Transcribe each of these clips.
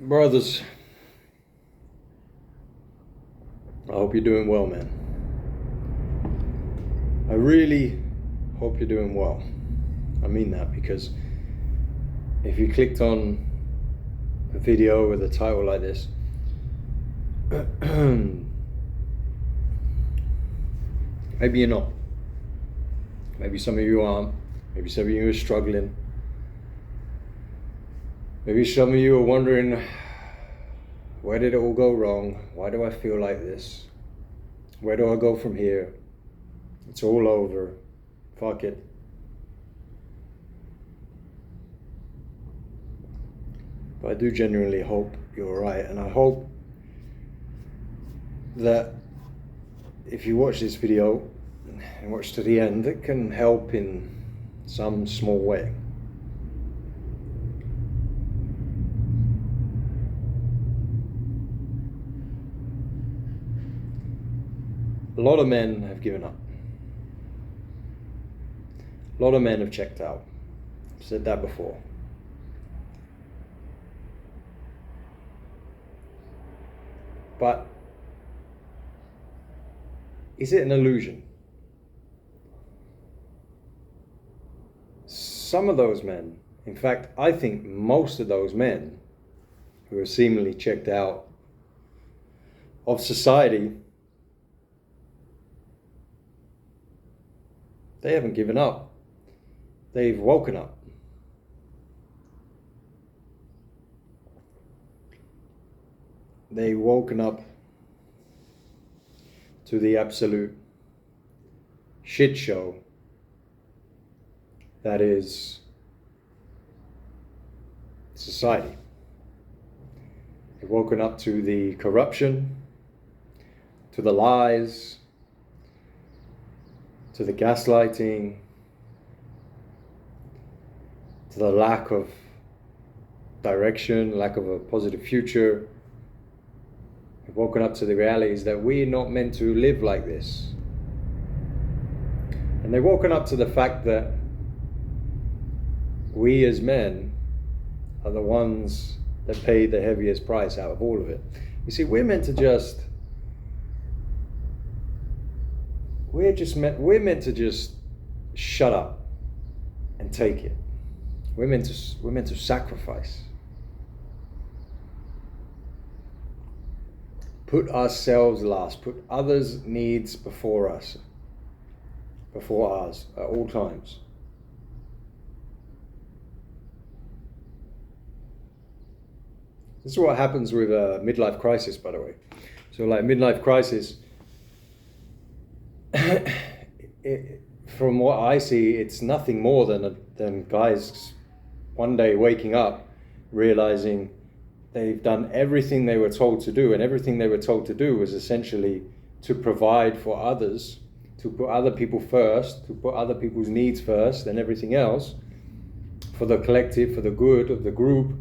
Brothers, I hope you're doing well, man. I really hope you're doing well. I mean that because if you clicked on a video with a title like this, maybe you're not. Maybe some of you aren't. Maybe some of you are struggling. Maybe some of you are wondering, where did it all go wrong? Why do I feel like this? Where do I go from here? It's all over. Fuck it. But I do genuinely hope you're alright, and I hope that if you watch this video and watch to the end, it can help in some small way. A lot of men have given up. A lot of men have checked out. I've said that before. But is it an illusion? Some of those men, in fact, I think most of those men who are seemingly checked out of society, they haven't given up. They've woken up. They've woken up to the absolute shit show that is society. They've woken up to the corruption, to the lies, to the gaslighting, to the lack of direction, lack of a positive future. We've woken up to the realities that we're not meant to live like this. And they've woken up to the fact that we as men are the ones that pay the heaviest price out of all of it. You see, we're meant to just shut up and take it. We're meant to sacrifice. Put ourselves last, put others' needs before ours at all times. This is what happens with a midlife crisis, by the way. So like midlife crisis, from what I see, it's nothing more than guys one day waking up, realizing they've done everything they were told to do, and everything they were told to do was essentially to provide for others, to put other people first, to put other people's needs first and everything else, for the collective, for the good of the group,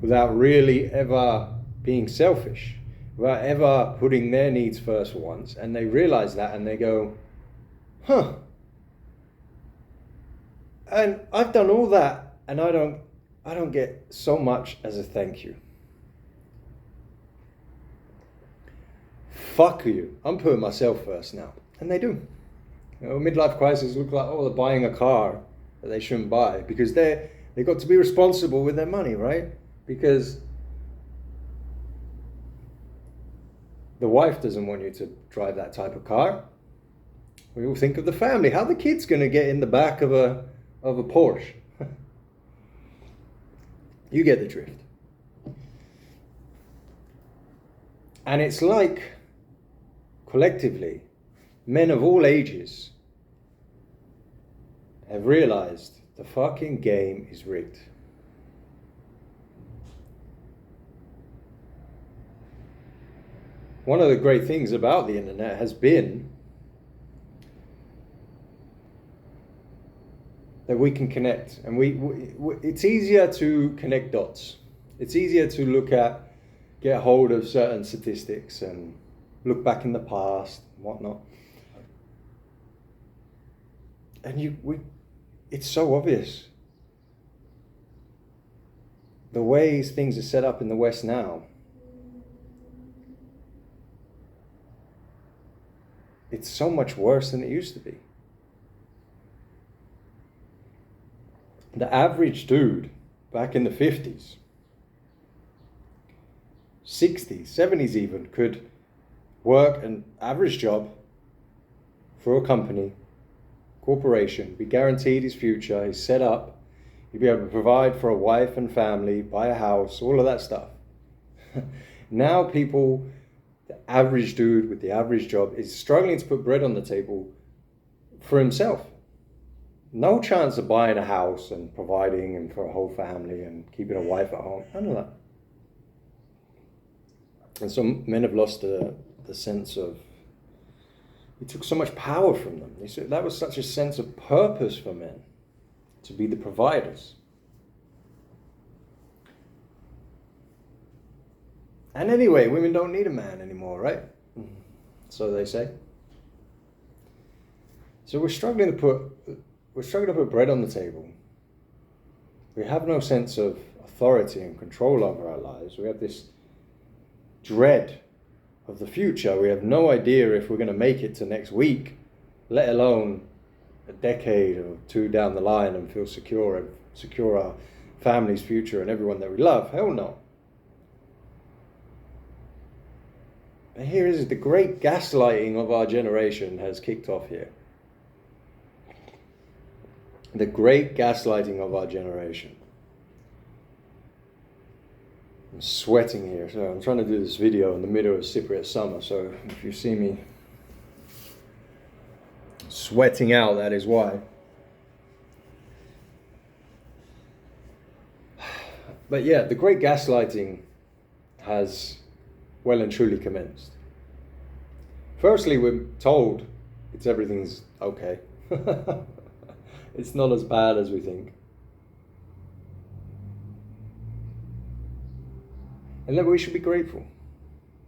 without really ever being selfish, without ever putting their needs first for once. And they realize that and they go, and I've done all that and I don't get so much as a thank you. Fuck you. I'm putting myself first now. And they do. You know, midlife crisis look like, they're buying a car that they shouldn't buy because they got to be responsible with their money, right? Because the wife doesn't want you to drive that type of car. We all think of the family. How are the kids going to get in the back of a Porsche? You get the drift. And it's like, collectively, men of all ages have realized the fucking game is rigged. One of the great things about the internet has been that we can connect, and it's easier to connect dots. It's easier to get hold of certain statistics and look back in the past and whatnot. And it's so obvious. the way things are set up in the West now, it's so much worse than it used to be. The average dude back in the 50s, 60s, 70s even, could work an average job for a company, corporation, be guaranteed his future, he's set up, he'd be able to provide for a wife and family, buy a house, all of that stuff. Now people, the average dude with the average job is struggling to put bread on the table for himself. No chance of buying a house and providing and for a whole family and keeping a wife at home. None of that. And so men have lost the sense of, it took so much power from them. That was such a sense of purpose for men, to be the providers. And anyway, women don't need a man anymore, right? So they say. So we're struggling to put bread on the table. We have no sense of authority and control over our lives. We have this dread of the future. We have no idea if we're going to make it to next week, let alone a decade or two down the line and feel secure our family's future and everyone that we love. Hell no. But here is the great gaslighting of our generation has kicked off here. The great gaslighting of our generation. I'm sweating here, so I'm trying to do this video in the middle of Cypriot summer, so if you see me sweating out, that is why. But yeah, the great gaslighting has well and truly commenced. Firstly, we're told everything's okay. It's not as bad as we think. And then we should be grateful.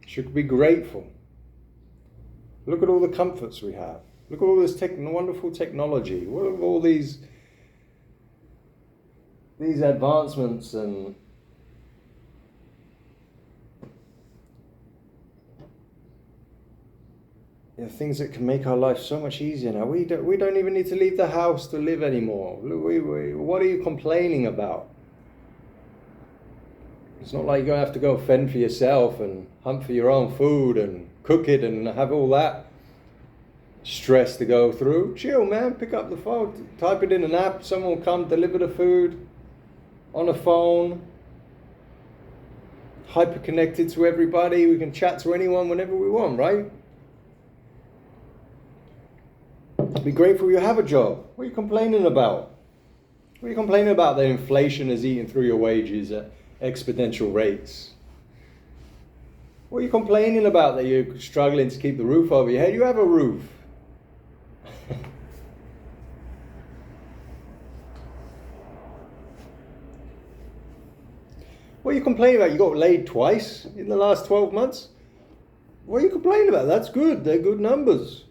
Should be grateful. Look at all the comforts we have. Look at all this wonderful technology. What are all these advancements and things that can make our life so much easier now. We don't even need to leave the house to live anymore. What are you complaining about? It's not like you're going to have to go fend for yourself and hunt for your own food and cook it and have all that stress to go through. Chill, man. Pick up the phone, type it in an app, someone will come deliver the food on a phone. Hyper connected to everybody. We can chat to anyone whenever we want, right? Be grateful you have a job. What are you complaining about? What are you complaining about that inflation is eating through your wages at exponential rates? What are you complaining about that you're struggling to keep the roof over your head? You have a roof. What are you complaining about? You got laid twice in the last 12 months? What are you complaining about? That's good. They're good numbers.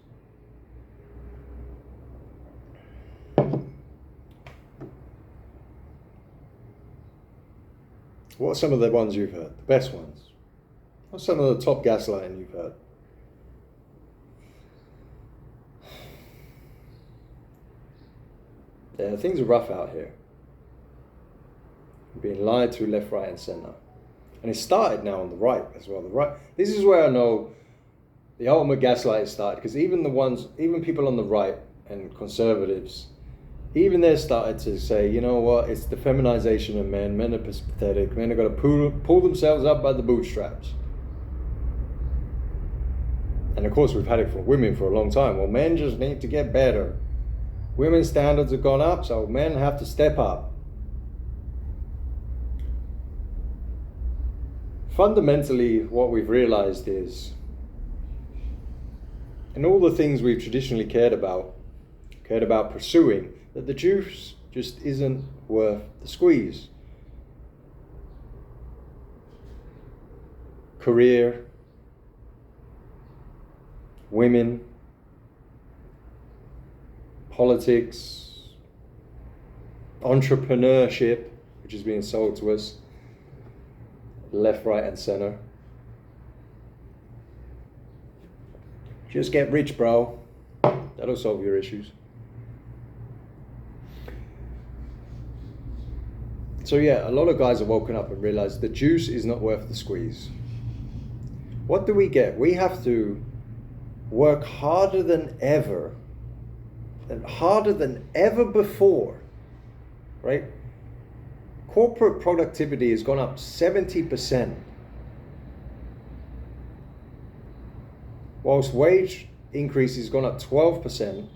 What are some of the ones you've heard? The best ones? What's some of the top gaslighting you've heard? Yeah, things are rough out here. We're being lied to left, right and centre. And it started now on the right as well. The right. This is where I know the ultimate gaslighting started, because even people on the right and conservatives, even they started to say, you know what, it's the feminization of men. Men are pathetic. Men are going to pull themselves up by the bootstraps. And of course, we've had it for women for a long time. Well, men just need to get better. Women's standards have gone up, so men have to step up. Fundamentally, what we've realized is, in all the things we've traditionally cared about pursuing, that the juice just isn't worth the squeeze. Career, women, politics, entrepreneurship, which is being sold to us, left, right, and center. Just get rich, bro. That'll solve your issues. So yeah, a lot of guys have woken up and realized the juice is not worth the squeeze. What do we get? We have to work harder than ever, and harder than ever before, right? Corporate productivity has gone up 70%, whilst wage increase has gone up 12%,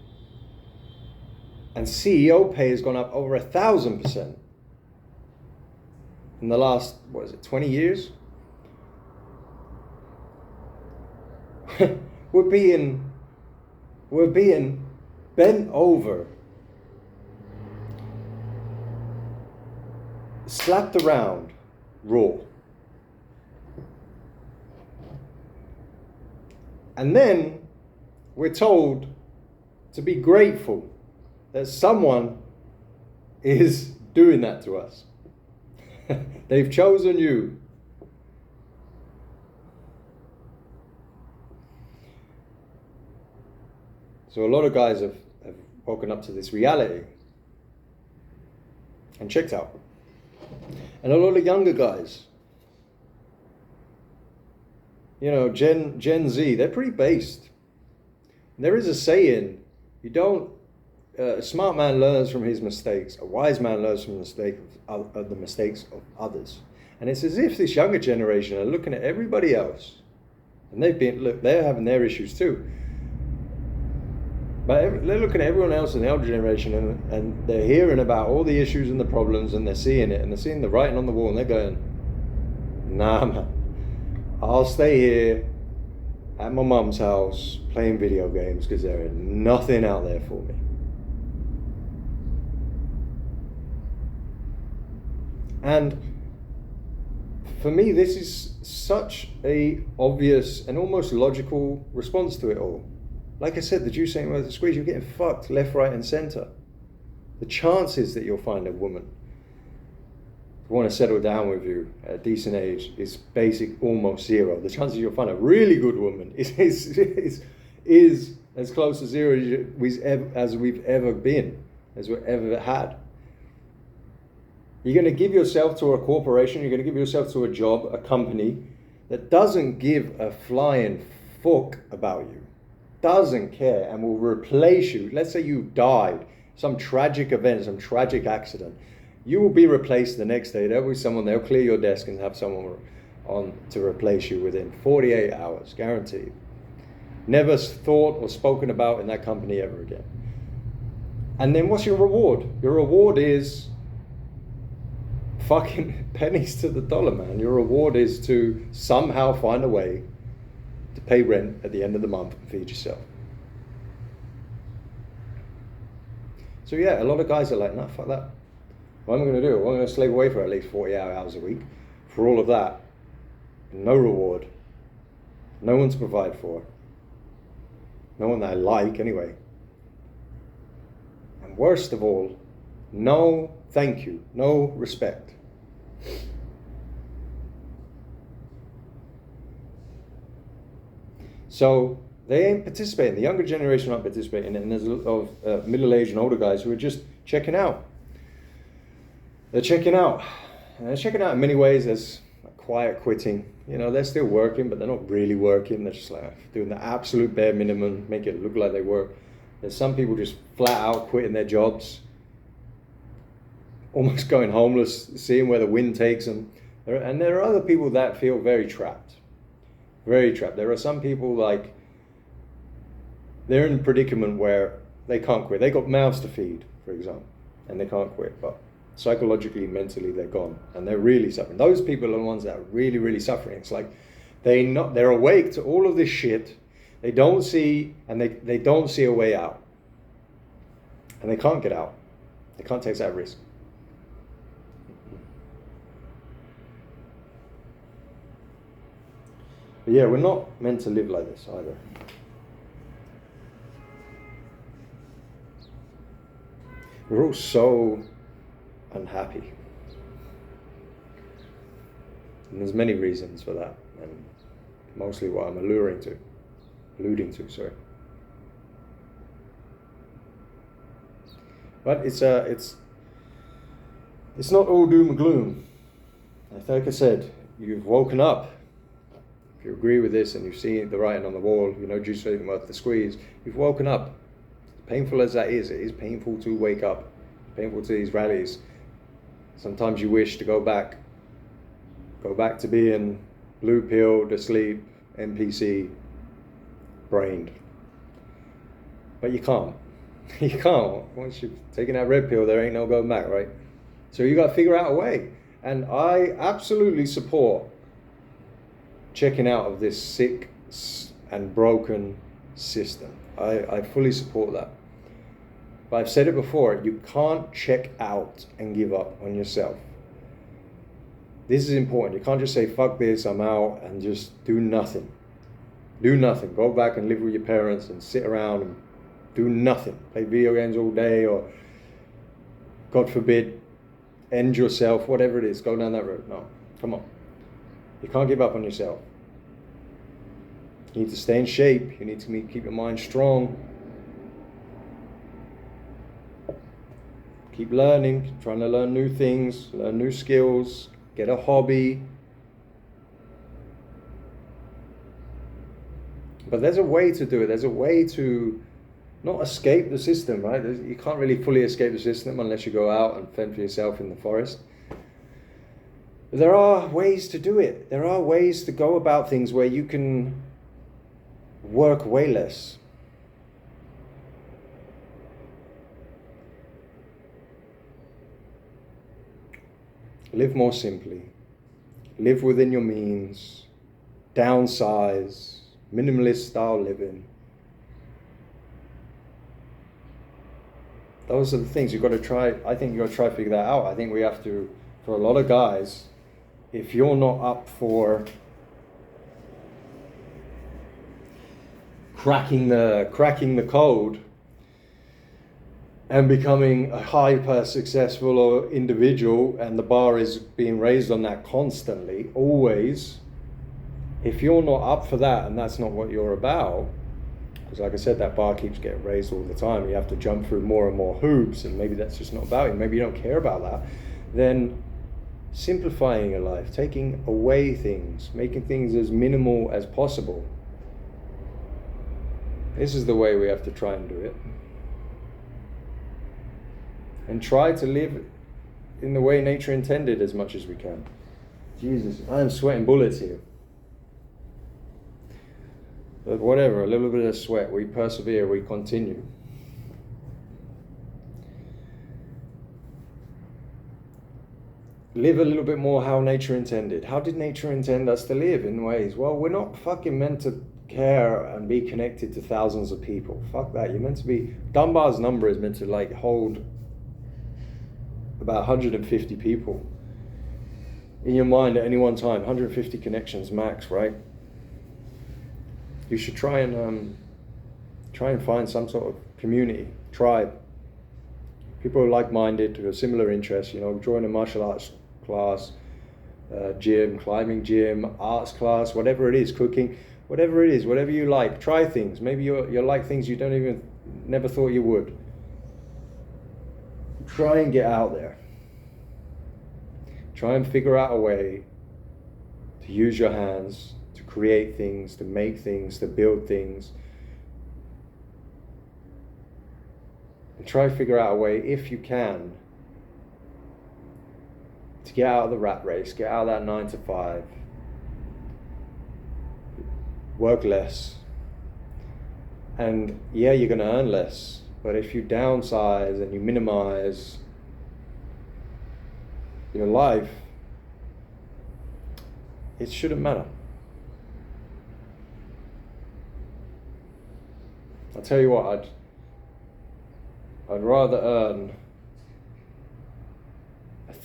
and CEO pay has gone up over 1,000% in the last, 20 years? We're being bent over, slapped around raw. And then we're told to be grateful that someone is doing that to us. They've chosen you. So a lot of guys have woken up to this reality and checked out. And a lot of younger guys, Gen Z, they're pretty based. There is a saying, a smart man learns from his mistakes, a wise man learns from the mistakes of others. And it's as if this younger generation are looking at everybody else, and they're having their issues too. But they're looking at everyone else in the older generation, and they're hearing about all the issues and the problems, and they're seeing it, and they're seeing the writing on the wall, and they're going, nah man, I'll stay here at my mum's house playing video games because there is nothing out there for me. And for me, this is such a obvious and almost logical response to it all. Like I said, the juice ain't worth the squeeze. You're getting fucked left, right, and center. The chances that you'll find a woman who want to settle down with you at a decent age is almost zero. The chances you'll find a really good woman is as close to zero as we've ever been, as we've ever had. You're going to give yourself to a corporation, you're going to give yourself to a job, a company that doesn't give a flying fuck about you, doesn't care, and will replace you. Let's say you died, some tragic event, some tragic accident. You will be replaced the next day. There'll be someone, they'll clear your desk and have someone on to replace you within 48 hours, guaranteed. Never thought or spoken about in that company ever again. And then what's your reward? Your reward is fucking pennies to the dollar, man. Your reward is to somehow find a way to pay rent at the end of the month and feed yourself. So yeah, a lot of guys are like, nah, fuck that. What am I going to do? Well, I'm going to slave away for at least 40 hours a week for all of that. No reward. No one to provide for. No one that I like anyway. And worst of all, no thank you, no respect. So they ain't participating. The younger generation aren't participating, and there's a lot of middle-aged and older guys who are just checking out. They're checking out. And they're checking out in many ways as quiet quitting. They're still working, but they're not really working. They're just like doing the absolute bare minimum, make it look like they work. There's some people just flat out quitting their jobs, almost going homeless, seeing where the wind takes them. And there are other people that feel very trapped. Very trapped. There are some people like, they're in a predicament where they can't quit. They got mouths to feed, for example, and they can't quit, but psychologically, mentally, they're gone, and they're really suffering. Those people are the ones that are really, really suffering. It's like they're awake to all of this shit. They don't see, and they don't see a way out, and they can't get out. They can't take that risk. But yeah, we're not meant to live like this either. We're all so unhappy. And there's many reasons for that, and mostly what I'm alluding to, sorry. But it's not all doom and gloom. Like I said, you've woken up. If you agree with this and you've seen the writing on the wall, you know juice ain't worth the squeeze. You've woken up. Painful as that is, it is painful to wake up. Painful to these rallies. Sometimes you wish to go back to being blue-pilled, asleep, NPC, brained. But you can't. You can't. Once you've taken that red pill, there ain't no going back, right? So you got to figure out a way. And I absolutely support checking out of this sick and broken system. I fully support that. But I've said it before, you can't check out and give up on yourself. This is important. You can't just say, fuck this, I'm out, and just do nothing. Do nothing. Go back and live with your parents and sit around and do nothing. Play video games all day, or God forbid, end yourself, whatever it is. Go down that road. No, come on. You can't give up on yourself. You need to stay in shape. You need to keep your mind strong. Keep learning, trying to learn new things, learn new skills, get a hobby. But there's a way to do it. There's a way to not escape the system, right? You can't really fully escape the system unless you go out and fend for yourself in the forest. But there are ways to do it. There are ways to go about things where you can work way less. Live more simply. Live within your means. Downsize. Minimalist style living. Those are the things you've got to try. I think you've got to try to figure that out. I think we have to, for a lot of guys, if you're not up for cracking the code and becoming a hyper successful or individual, and the bar is being raised on that constantly, always, if you're not up for that and that's not what you're about, because like I said, that bar keeps getting raised all the time, you have to jump through more and more hoops, and maybe that's just not about you, maybe you don't care about that, then simplifying your life, taking away things, making things as minimal as possible. This is the way we have to try and do it. And try to live in the way nature intended as much as we can. Jesus, I am sweating bullets here. But whatever, a little bit of sweat, we persevere, we continue. Live a little bit more how nature intended. How did nature intend us to live in ways? Well, we're not fucking meant to care and be connected to thousands of people. Fuck that. You're meant to be, Dunbar's number is meant to like hold about 150 people in your mind at any one time. 150 connections max, right? You should try and find some sort of community, tribe. People who are like-minded, who have similar interests, you know, join a martial arts class, gym, climbing gym, arts class, whatever it is, cooking, whatever it is, whatever you like, try things. Maybe you like things you don't even, never thought you would. Try and get out there. Try and figure out a way to use your hands, to create things, to make things, to build things. And try to figure out a way, if you can, to get out of the rat race, get out of that 9 to 5, work less. And yeah, you're going to earn less, but if you downsize and you minimize your life, it shouldn't matter. I'll tell you what, I'd rather earn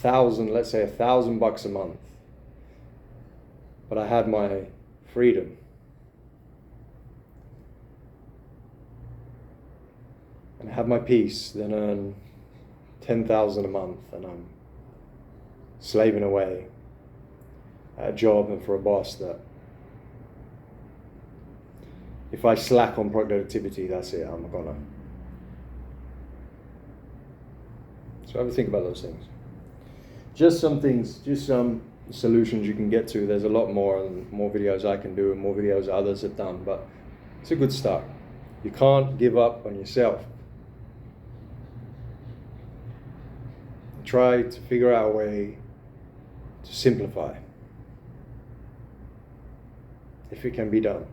let's say $1,000 a month, but I had my freedom. And I have my peace, then earn 10,000 a month and I'm slaving away. at a job and for a boss that if I slack on productivity, that's it, I'm gonna. So have a think about those things. Just some things, just some solutions you can get to. There's a lot more, and more videos I can do and more videos others have done, but it's a good start. You can't give up on yourself. Try to figure out a way to simplify, if it can be done.